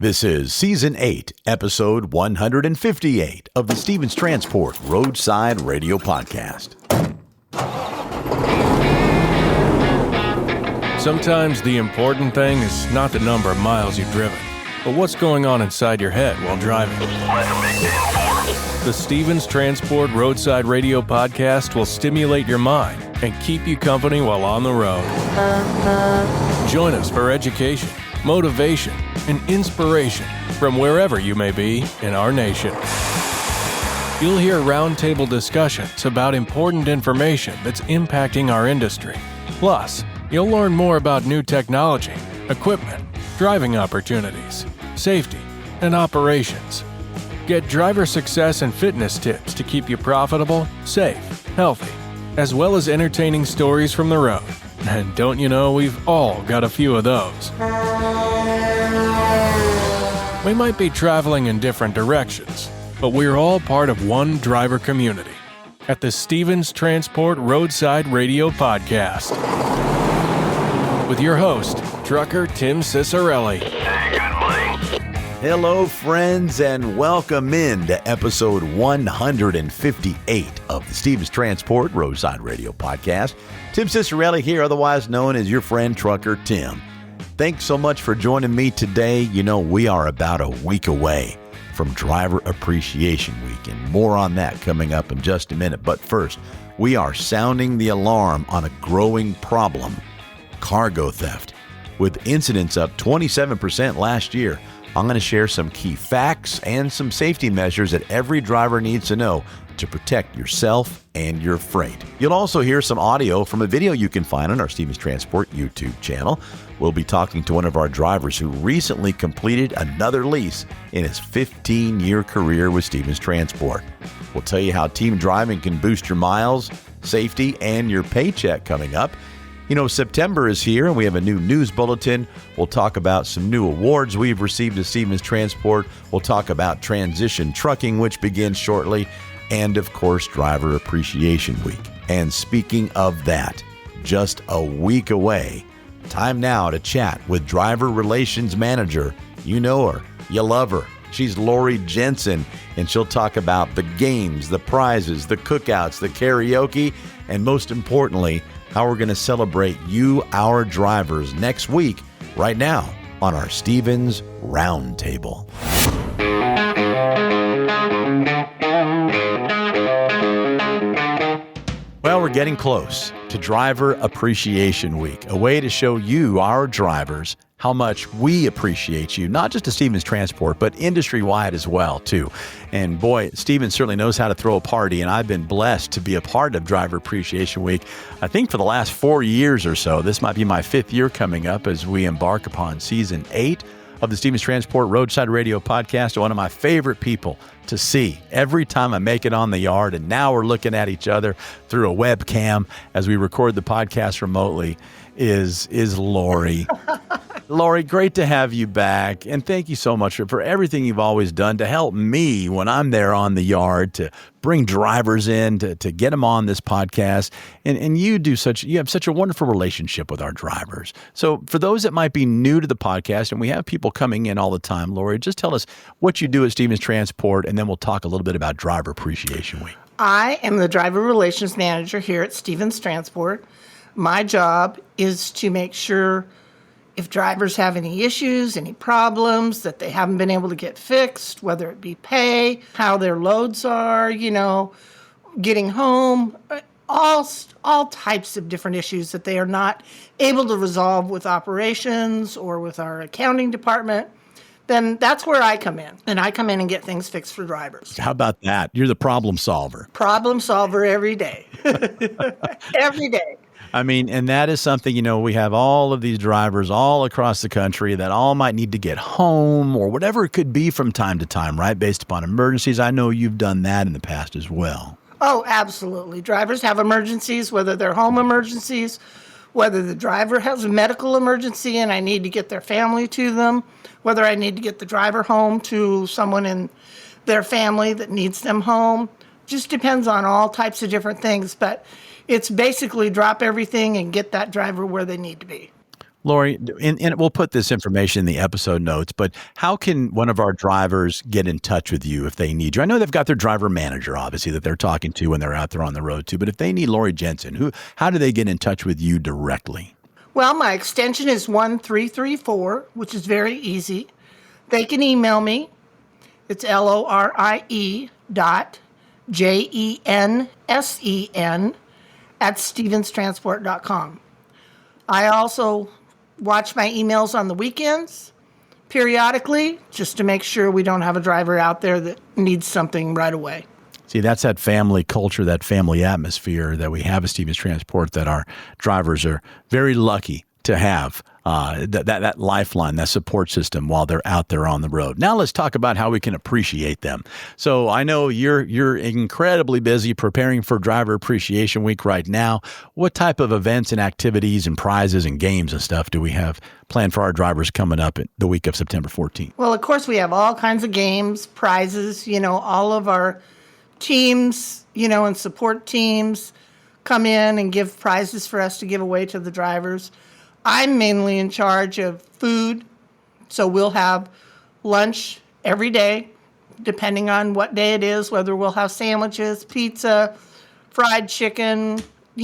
This is Season 8, Episode 158 of the Stevens Transport Roadside Radio Podcast. Sometimes the important thing is not the number of miles you've driven, but what's going on inside your head while driving. The Stevens Transport Roadside Radio Podcast will stimulate your mind and keep you company while on the road. Join us for education, motivation, and inspiration from wherever you may be in our nation. You'll hear roundtable discussions about important information that's impacting our industry. Plus, you'll learn more about new technology, equipment, driving opportunities, safety, and operations. Get driver success and fitness tips to keep you profitable, safe, healthy, as well as entertaining stories from the road. And don't you know, we've all got a few of those. We might be traveling in different directions, but we're all part of one driver community at the Stevens Transport Roadside Radio Podcast. With your host, trucker Tim Cicerelli. Hey, good morning. Hello, friends, and welcome in to episode 158 of the Stevens Transport Roadside Radio Podcast. Tim Cicerelli here, otherwise known as your friend Trucker Tim. Thanks so much for joining me today. You know, we are about a week away from Driver Appreciation Week, and more on that coming up in just a minute. But first, we are sounding the alarm on a growing problem, cargo theft. With incidents up 27% last year, I'm going to share some key facts and some safety measures that every driver needs to know to protect yourself and your freight. You'll also hear some audio from a video you can find on our Stevens Transport YouTube channel. We'll be talking to one of our drivers who recently completed another lease in his 15-year career with Stevens Transport. We'll tell you how team driving can boost your miles, safety, and your paycheck coming up. You know, September is here and we have a new news bulletin. We'll talk about some new awards we've received at Stevens Transport. We'll talk about transition trucking, which begins shortly. And of course, Driver Appreciation Week. And speaking of that, just a week away, time now to chat with Driver Relations Manager. You know her, you love her. She's Lorie Jensen, and she'll talk about the games, the prizes, the cookouts, the karaoke, and most importantly, how we're going to celebrate you, our drivers, next week, right now, on our Stevens Roundtable. Well, we're getting close to Driver Appreciation Week, a way to show you, our drivers, how much we appreciate you, not just at Stevens Transport, but industry-wide as well, too. And boy, Stevens certainly knows how to throw a party, and I've been blessed to be a part of Driver Appreciation Week, I think for the last 4 years or so. This might be my 5th year coming up as we embark upon Season 8 of the Stevens Transport Roadside Radio Podcast. One of my favorite people to see every time I make it on the yard, and now we're looking at each other through a webcam as we record the podcast remotely, is Lorie. Lorie, great to have you back, and thank you so much for everything you've always done to help me when I'm there on the yard, to bring drivers in, to get them on this podcast, and you have such a wonderful relationship with our drivers. So for those that might be new to the podcast, and we have people coming in all the time, Lorie, just tell us what you do at Stevens Transport, and then we'll talk a little bit about Driver Appreciation Week. I am the Driver Relations Manager here at Stevens Transport. My job is to make sure if drivers have any issues, any problems that they haven't been able to get fixed, whether it be pay, how their loads are, getting home, all types of different issues that they are not able to resolve with operations or with our accounting department, then that's where I come in. And I come in and get things fixed for drivers. How about that? You're the problem solver. Problem solver every day. Every day. I mean, and that is something, we have all of these drivers all across the country that all might need to get home or whatever it could be from time to time, right? Based upon emergencies. I know you've done that in the past as well. Oh, absolutely. Drivers have emergencies, whether they're home emergencies, whether the driver has a medical emergency and I need to get their family to them, whether I need to get the driver home to someone in their family that needs them home. Just depends on all types of different things, but it's basically drop everything and get that driver where they need to be. Lorie, and we'll put this information in the episode notes, but how can one of our drivers get in touch with you if they need you? I know they've got their driver manager, obviously, that they're talking to when they're out there on the road too, but if they need Lorie Jensen, how do they get in touch with you directly? Well, my extension is 1334, which is very easy. They can email me. It's lorie.jensen@stevenstransport.com. I also watch my emails on the weekends periodically just to make sure we don't have a driver out there that needs something right away. See, that's that family culture, that family atmosphere that we have at Stevens Transport that our drivers are very lucky to have, that lifeline, that support system while they're out there on the road. Now let's talk about how we can appreciate them. So I know you're incredibly busy preparing for Driver Appreciation Week right now. What type of events and activities and prizes and games and stuff do we have planned for our drivers coming up in the week of September 14th? Well, of course, we have all kinds of games, prizes, all of our teams, and support teams come in and give prizes for us to give away to the drivers. I'm mainly in charge of food, so we'll have lunch every day, depending on what day it is, whether we'll have sandwiches, pizza, fried chicken,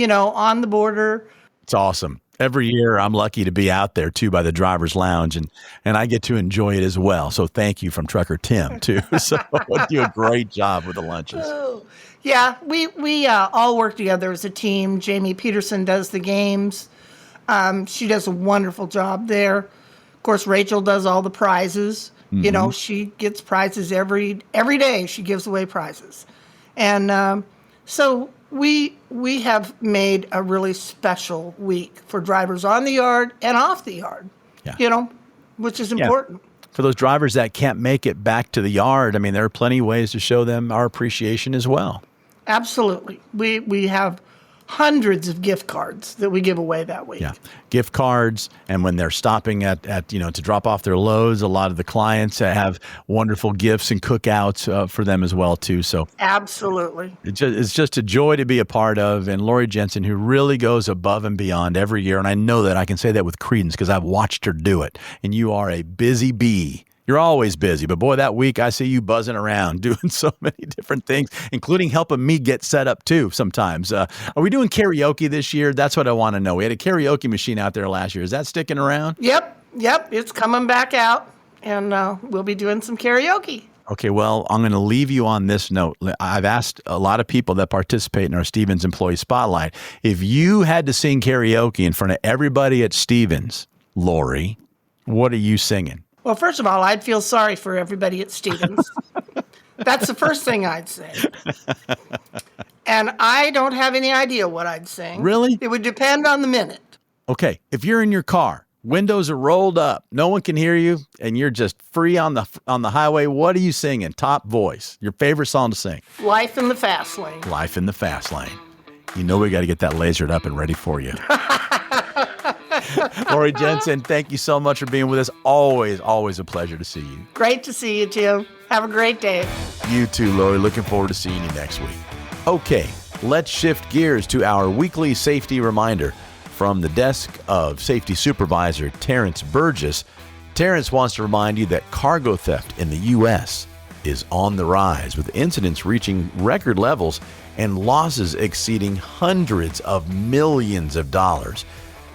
on the border. It's awesome. Every year, I'm lucky to be out there, too, by the driver's lounge, and I get to enjoy it as well. So thank you from Trucker Tim, too. So you do a great job with the lunches. Oh, yeah, we all work together as a team. Jamie Peterson does the games. She does a wonderful job there. Of course, Rachel does all the prizes. Mm-hmm. She gets prizes every day. She gives away prizes. And so we have made a really special week for drivers on the yard and off the yard, which is important. For those drivers that can't make it back to the yard, I mean, there are plenty of ways to show them our appreciation as well. Absolutely. We have hundreds of gift cards that we give away that week. Yeah, gift cards, and when they're stopping at to drop off their loads, a lot of the clients have wonderful gifts and cookouts for them as well too. So absolutely, it's just a joy to be a part of. And Lorie Jensen, who really goes above and beyond every year, and I know that I can say that with credence because I've watched her do it. And you are a busy bee. You're always busy, but boy, that week I see you buzzing around doing so many different things, including helping me get set up too sometimes. Are we doing karaoke this year? That's what I want to know. We had a karaoke machine out there last year. Is that sticking around? Yep. It's coming back out, and we'll be doing some karaoke. Okay, well, I'm going to leave you on this note. I've asked a lot of people that participate in our Stevens Employee Spotlight, if you had to sing karaoke in front of everybody at Stevens, Lorie, what are you singing? Well, first of all, I'd feel sorry for everybody at Stevens. That's the first thing I'd say. And I don't have any idea what I'd sing. Really? It would depend on the minute. Okay, if you're in your car, windows are rolled up, no one can hear you, and you're just free on the highway, what are you singing? Top voice. Your favorite song to sing? Life in the Fast Lane. Life in the Fast Lane. We got to get that lasered up and ready for you. Lorie Jensen, thank you so much for being with us. Always a pleasure to see you. Great to see you, Tim. Have a great day. You too, Lorie. Looking forward to seeing you next week. Okay, let's shift gears to our weekly safety reminder from the desk of Safety Supervisor Terrence Burgess. Terrence wants to remind you that cargo theft in the U.S. is on the rise, with incidents reaching record levels and losses exceeding hundreds of millions of dollars.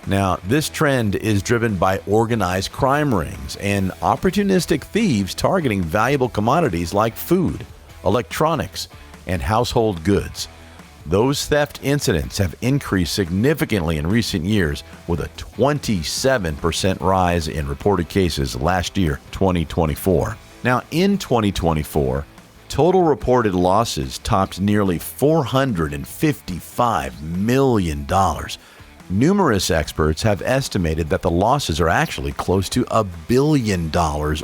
Now, this trend is driven by organized crime rings and opportunistic thieves targeting valuable commodities like food, electronics, and household goods. Those theft incidents have increased significantly in recent years, with a 27% rise in reported cases last year, 2024. Now, in 2024, total reported losses topped nearly $455 million. Numerous experts have estimated that the losses are actually close to $1 billion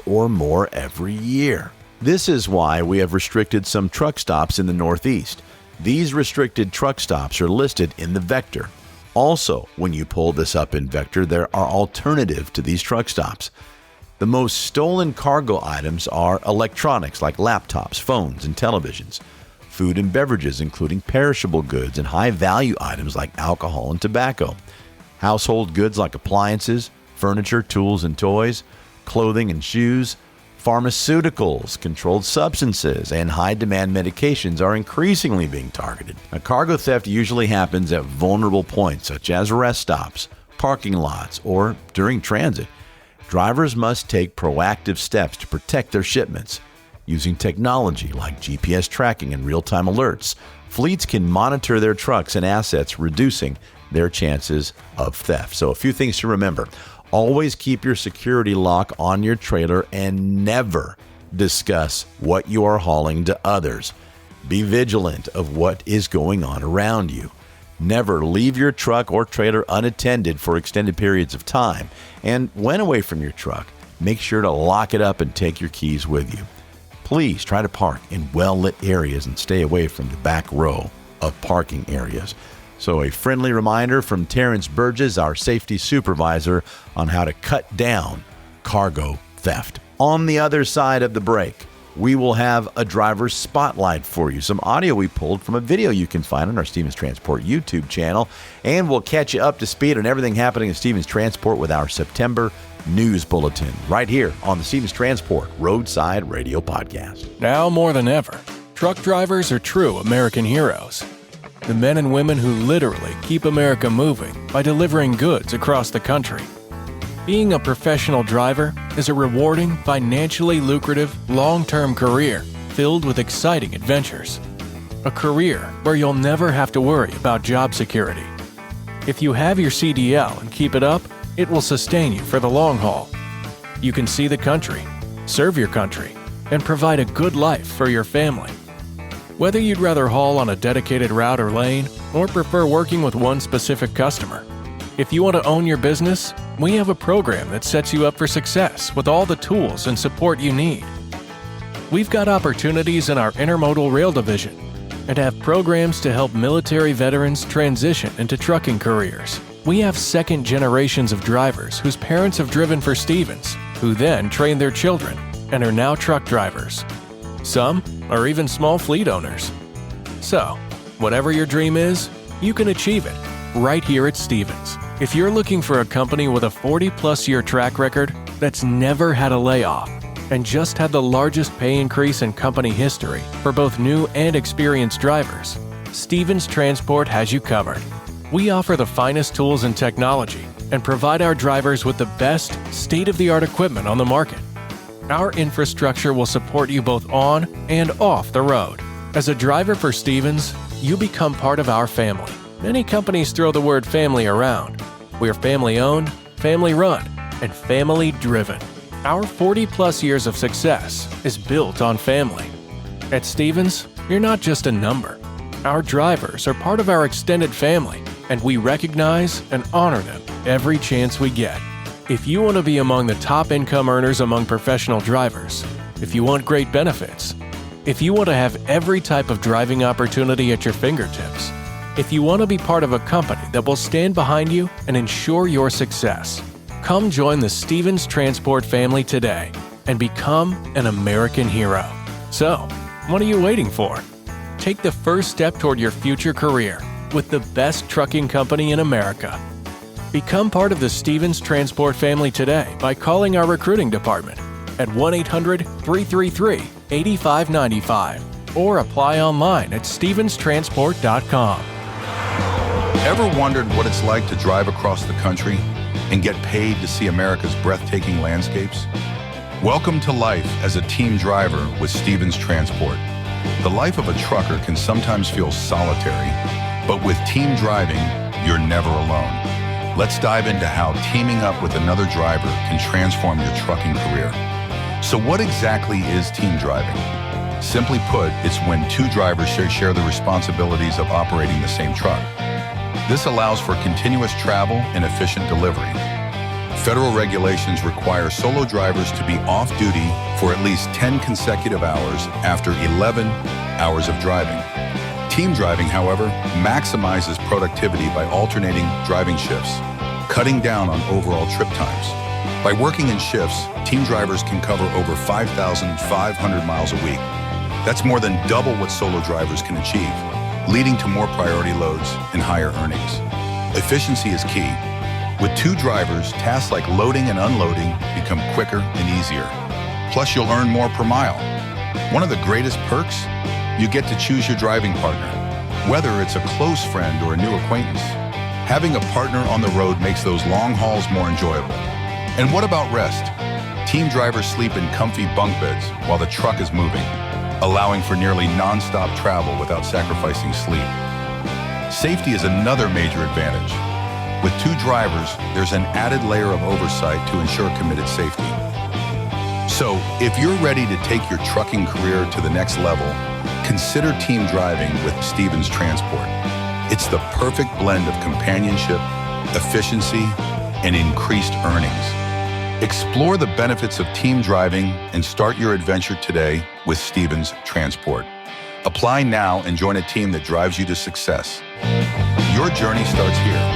or more every year. This is why we have restricted some truck stops in the Northeast. These restricted truck stops are listed in the Vector. Also, when you pull this up in Vector, there are alternatives to these truck stops. The most stolen cargo items are electronics like laptops, phones, and televisions. Food and beverages, including perishable goods and high-value items like alcohol and tobacco. Household goods like appliances, furniture, tools and toys, clothing and shoes, pharmaceuticals, controlled substances, and high-demand medications are increasingly being targeted. Now, cargo theft usually happens at vulnerable points such as rest stops, parking lots, or during transit. Drivers must take proactive steps to protect their shipments. Using technology like GPS tracking and real-time alerts, fleets can monitor their trucks and assets, reducing their chances of theft. So a few things to remember. Always keep your security lock on your trailer and never discuss what you are hauling to others. Be vigilant of what is going on around you. Never leave your truck or trailer unattended for extended periods of time. And when away from your truck, make sure to lock it up and take your keys with you. Please try to park in well-lit areas and stay away from the back row of parking areas. So a friendly reminder from Terrence Burgess, our safety supervisor, on how to cut down cargo theft. On the other side of the break, we will have a driver's spotlight for you. Some audio we pulled from a video you can find on our Stevens Transport YouTube channel. And we'll catch you up to speed on everything happening in Stevens Transport with our September news bulletin right here on the Stevens Transport Roadside Radio Podcast. Now more than ever, truck drivers are true American heroes. The men and women who literally keep America moving by delivering goods across the country. Being a professional driver is a rewarding, financially lucrative, long-term career filled with exciting adventures. A career where you'll never have to worry about job security. If you have your CDL and keep it up, it will sustain you for the long haul. You can see the country, serve your country, and provide a good life for your family. Whether you'd rather haul on a dedicated route or lane, or prefer working with one specific customer, if you want to own your business, we have a program that sets you up for success with all the tools and support you need. We've got opportunities in our intermodal rail division and have programs to help military veterans transition into trucking careers. We have second generations of drivers whose parents have driven for Stevens, who then trained their children and are now truck drivers. Some are even small fleet owners. So, whatever your dream is, you can achieve it right here at Stevens. If you're looking for a company with a 40-plus year track record that's never had a layoff and just had the largest pay increase in company history for both new and experienced drivers, Stevens Transport has you covered. We offer the finest tools and technology and provide our drivers with the best state-of-the-art equipment on the market. Our infrastructure will support you both on and off the road. As a driver for Stevens, you become part of our family. Many companies throw the word family around. We're family-owned, family-run, and family-driven. Our 40-plus years of success is built on family. At Stevens, you're not just a number. Our drivers are part of our extended family, and we recognize and honor them every chance we get. If you want to be among the top income earners among professional drivers, if you want great benefits, if you want to have every type of driving opportunity at your fingertips, if you want to be part of a company that will stand behind you and ensure your success, come join the Stevens Transport family today and become an American hero. So, what are you waiting for? Take the first step toward your future career with the best trucking company in America. Become part of the Stevens Transport family today by calling our recruiting department at 1-800-333-8595 or apply online at stevenstransport.com. Ever wondered what it's like to drive across the country and get paid to see America's breathtaking landscapes? Welcome to life as a team driver with Stevens Transport. The life of a trucker can sometimes feel solitary, but with team driving, you're never alone. Let's dive into how teaming up with another driver can transform your trucking career. So what exactly is team driving? Simply put, it's when two drivers share the responsibilities of operating the same truck. This allows for continuous travel and efficient delivery. Federal regulations require solo drivers to be off duty for at least 10 consecutive hours after 11 hours of driving. Team driving, however, maximizes productivity by alternating driving shifts, cutting down on overall trip times. By working in shifts, team drivers can cover over 5,500 miles a week. That's more than double what solo drivers can achieve, leading to more priority loads and higher earnings. Efficiency is key. With 2 drivers, tasks like loading and unloading become quicker and easier. Plus, you'll earn more per mile. One of the greatest perks? You get to choose your driving partner, whether it's a close friend or a new acquaintance. Having a partner on the road makes those long hauls more enjoyable. And what about rest? Team drivers sleep in comfy bunk beds while the truck is moving, allowing for nearly non-stop travel without sacrificing sleep. Safety is another major advantage. With 2 drivers, there's an added layer of oversight to ensure committed safety. So, if you're ready to take your trucking career to the next level, consider team driving with Stevens Transport. It's the perfect blend of companionship, efficiency, and increased earnings. Explore the benefits of team driving and start your adventure today with Stevens Transport. Apply now and join a team that drives you to success. Your journey starts here.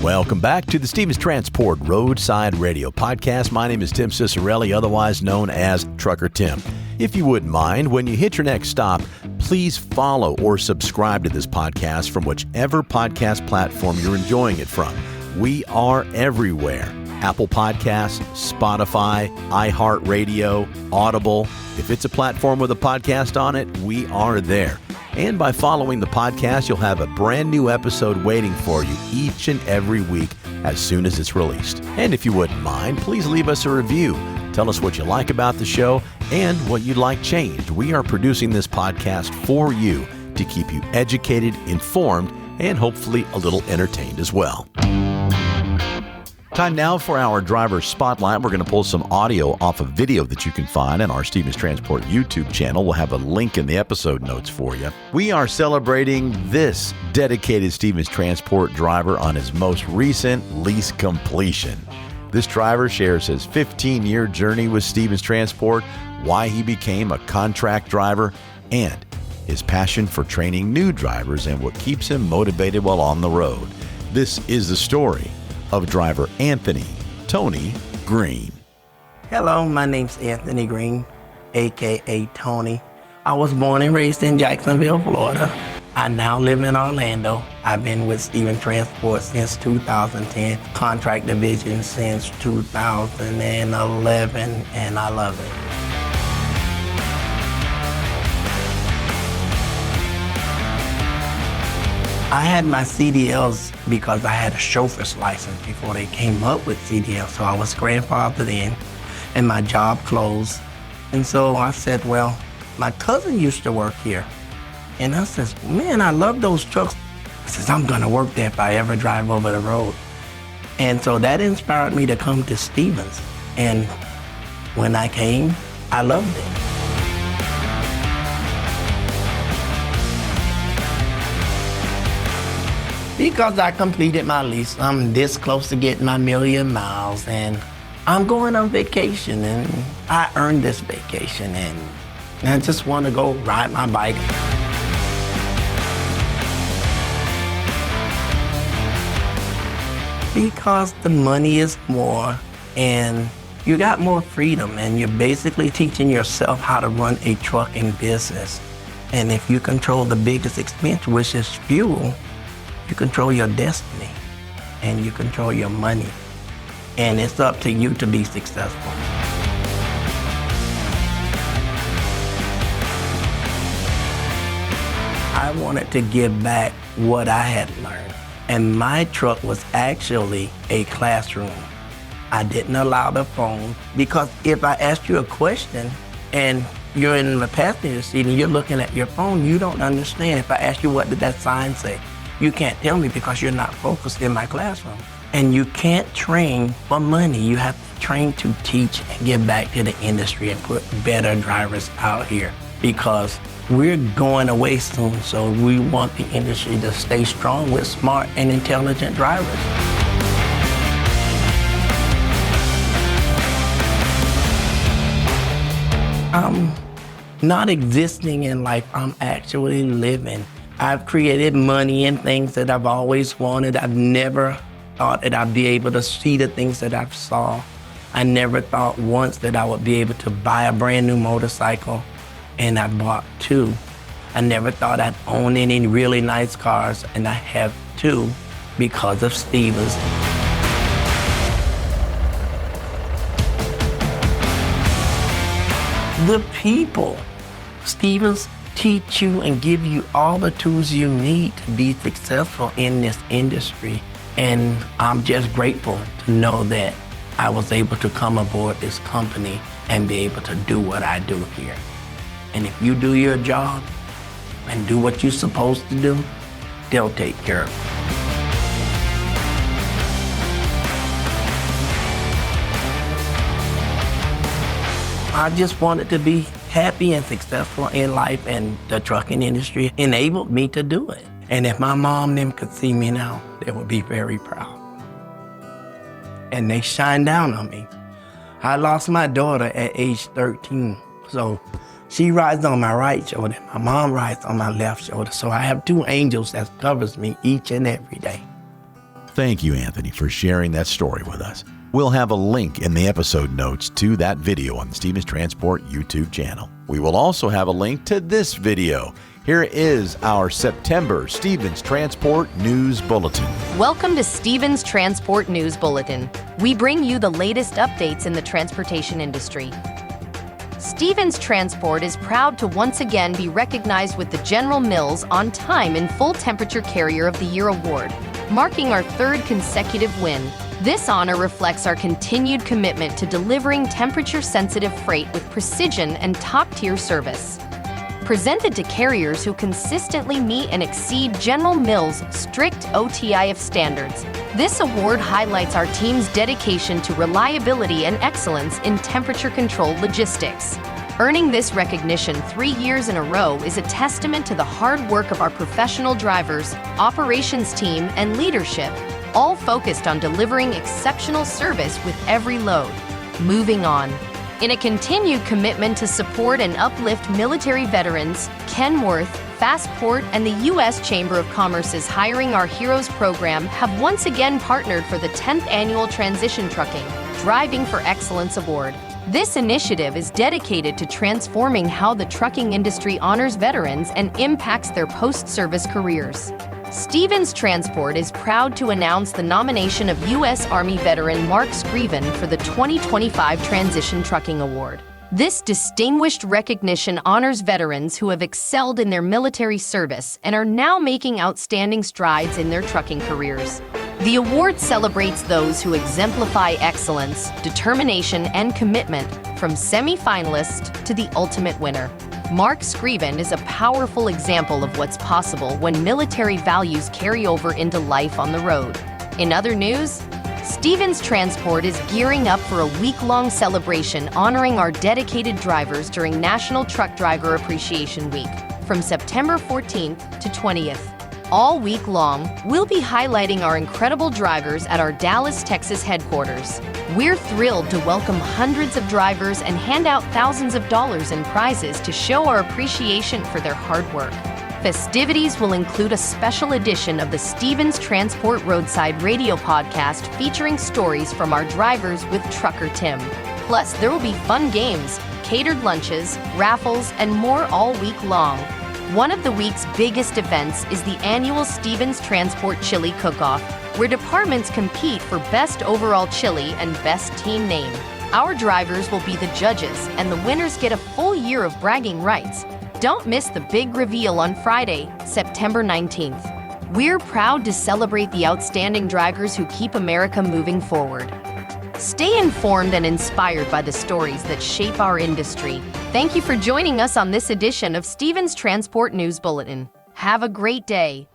Welcome back to the Stevens Transport Roadside Radio Podcast. My name is Tim Cicerelli, otherwise known as Trucker Tim. If you wouldn't mind, when you hit your next stop, please follow or subscribe to this podcast from whichever podcast platform you're enjoying it from. We are everywhere. Apple Podcasts, Spotify, iHeartRadio, Audible. If it's a platform with a podcast on it, we are there. And by following the podcast, you'll have a brand new episode waiting for you each and every week as soon as it's released. And if you wouldn't mind, please leave us a review. Tell us what you like about the show and what you'd like changed. We are producing this podcast for you to keep you educated, informed, and hopefully a little entertained as well. Time now for our driver spotlight. We're going to pull some audio off a video that you can find on our Stevens Transport YouTube channel. We'll have a link in the episode notes for you. We are celebrating this dedicated Stevens Transport driver on his most recent lease completion. This driver shares his 15-year journey with Stevens Transport, why he became a contract driver, and his passion for training new drivers and what keeps him motivated while on the road. This is the story of driver Anthony Tony Green. Hello, my name's Anthony Green, aka Tony. I was born and raised in Jacksonville, Florida. I now live in Orlando. I've been with Stevens Transport since 2010, contract division since 2011, and I love it. I had my CDLs because I had a chauffeur's license before they came up with CDLs, so I was grandfathered in, and my job closed. And so I said, well, my cousin used to work here. And I said, man, I love those trucks. I said, I'm gonna work there if I ever drive over the road. And so that inspired me to come to Stevens. And when I came, I loved it. Because I completed my lease, I'm this close to getting my 1,000,000 miles, and I'm going on vacation, and I earned this vacation, and I just want to go ride my bike. Because the money is more, and you got more freedom, and you're basically teaching yourself how to run a trucking business. And if you control the biggest expense, which is fuel, you control your destiny, and you control your money, and it's up to you to be successful. I wanted to give back what I had learned, and my truck was actually a classroom. I didn't allow the phone, because if I asked you a question and you're in the passenger seat and you're looking at your phone, you don't understand. If I ask you what did that sign say, you can't tell me because you're not focused in my classroom. And you can't train for money. You have to train to teach and give back to the industry and put better drivers out here, because we're going away soon. So we want the industry to stay strong with smart and intelligent drivers. I'm not existing in life, I'm actually living. I've created money and things that I've always wanted. I've never thought that I'd be able to see the things that I've saw. I never thought once that I would be able to buy a brand new motorcycle, and I bought 2. I never thought I'd own any really nice cars, and I have 2. because of Stevens. The people. Stevens teach you and give you all the tools you need to be successful in this industry. And I'm just grateful to know that I was able to come aboard this company and be able to do what I do here. And if you do your job and do what you're supposed to do, they'll take care of it. I just wanted to be happy and successful in life, and the trucking industry enabled me to do it. And if my mom and them could see me now, they would be very proud. And they shine down on me. I lost my daughter at age 13, so she rides on my right shoulder, my mom rides on my left shoulder, so I have two angels that covers me each and every day. Thank you, Anthony, for sharing that story with us. We'll have a link in the episode notes to that video on the Stevens Transport YouTube channel. We will also have a link to this video. Here is our September Stevens Transport News Bulletin. Welcome to Stevens Transport News Bulletin. We bring you the latest updates in the transportation industry. Stevens Transport is proud to once again be recognized with the General Mills On Time and Full Temperature Carrier of the Year award, marking our third consecutive win. This honor reflects our continued commitment to delivering temperature-sensitive freight with precision and top-tier service. Presented to carriers who consistently meet and exceed General Mills' strict OTIF standards, this award highlights our team's dedication to reliability and excellence in temperature-controlled logistics. Earning this recognition 3 years in a row is a testament to the hard work of our professional drivers, operations team, and leadership, all focused on delivering exceptional service with every load. Moving on. In a continued commitment to support and uplift military veterans, Kenworth, Fastport, and the U.S. Chamber of Commerce's Hiring Our Heroes program have once again partnered for the 10th annual Transition Trucking Driving for Excellence Award. This initiative is dedicated to transforming how the trucking industry honors veterans and impacts their post-service careers. Stevens Transport is proud to announce the nomination of U.S. Army veteran Mark Scriven for the 2025 Transition Trucking Award. This distinguished recognition honors veterans who have excelled in their military service and are now making outstanding strides in their trucking careers. The award celebrates those who exemplify excellence, determination, and commitment, from semi-finalist to the ultimate winner. Mark Scriven is a powerful example of what's possible when military values carry over into life on the road. In other news, Stevens Transport is gearing up for a week-long celebration honoring our dedicated drivers during National Truck Driver Appreciation Week from September 14th to 20th. All week long, we'll be highlighting our incredible drivers at our Dallas, Texas headquarters. We're thrilled to welcome hundreds of drivers and hand out thousands of dollars in prizes to show our appreciation for their hard work. Festivities will include a special edition of the Stevens Transport Roadside radio podcast featuring stories from our drivers with Trucker Tim. Plus, there will be fun games, catered lunches, raffles, and more all week long. One of the week's biggest events is the annual Stevens Transport Chili Cook-Off, where departments compete for Best Overall Chili and Best Team Name. Our drivers will be the judges, and the winners get a full year of bragging rights. Don't miss the big reveal on Friday, September 19th. We're proud to celebrate the outstanding drivers who keep America moving forward. Stay informed and inspired by the stories that shape our industry. Thank you for joining us on this edition of Stevens Transport News Bulletin. Have a great day.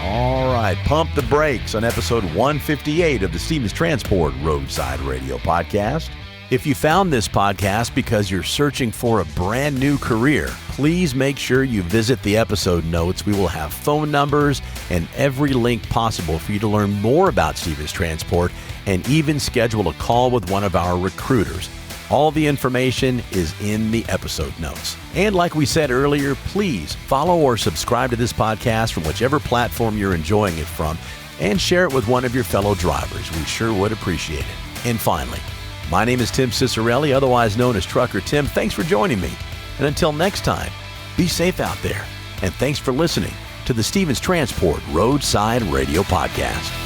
All right, pump the brakes on episode 158 of the Stevens Transport Roadside Radio Podcast. If you found this podcast because you're searching for a brand new career, please make sure you visit the episode notes. We will have phone numbers and every link possible for you to learn more about Stevens Transport and even schedule a call with one of our recruiters. All the information is in the episode notes. And like we said earlier, please follow or subscribe to this podcast from whichever platform you're enjoying it from and share it with one of your fellow drivers. We sure would appreciate it. And finally, my name is Tim Cicerelli, otherwise known as Trucker Tim. Thanks for joining me. And until next time, Be safe out there. And thanks for listening to the Stevens Transport Roadside Radio Podcast.